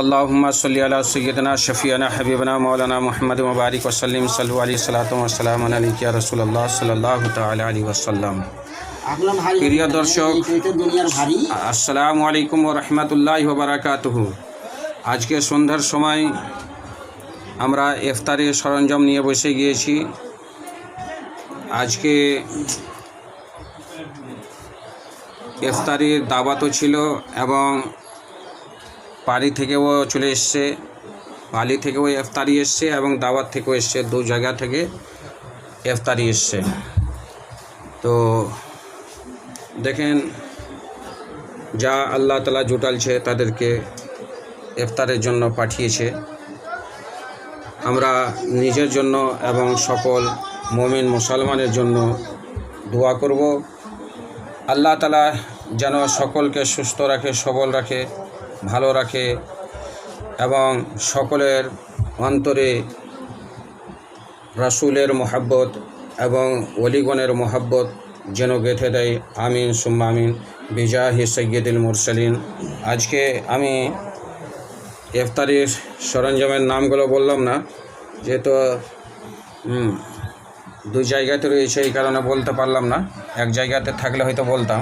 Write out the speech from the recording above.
अल्लाहुम्मा सल्ली अला सय्यदना शफीअना हबीबना मौलाना मुहम्मद मुबारक वसल्लम सल्लल्लाहु अलैहि सलातु व सलाम अलैका रसूलुल्लाह सल्लल्लाहु ताला अलैहि वसल्लम। प्रिय दर्शक, আসসালামু আলাইকুম ওয়া রাহমাতুল্লাহি ওয়া বারাকাতুহু। আজকে সন্ধ্যার সময় আমরা ইফতারের সরঞ্জাম নিয়ে বসে গিয়েছি। আজকে ইফতারের দাওয়াতও ছিল এবং পালি থেকেও চলে এসছে, পালি থেকেও ইফতারি এসছে এবং দাওয়াত থেকেও এসছে, দু জায়গা থেকে ইফতারি এসছে। তো দেখেন, যা আল্লাহ তাআলা জুটালছে তাদেরকে ইফতারের জন্য পাঠিয়েছে। আমরা নিজের জন্য এবং সকল মুমিন মুসলমানের জন্য দোয়া করব, আল্লাহ তাআলা যেন সকলকে সুস্থ রাখে, সবল রাখে, ভালো রাখে এবং সকলের অন্তরে রাসূলের মহব্বত এবং ওলিগণের মহব্বত যেন গেঁথে দেয়। আমিন সুম্মা আমিন বিজাহি সাইয়্যিদুল মুরসালিন। আজকে আমি ইফতারির সরঞ্জামের নামগুলো বললাম না, যেহেতু দুই জায়গাতে রয়েছে, এই কারণে বলতে পারলাম না। এক জায়গাতে থাকলে হয়তো বলতাম।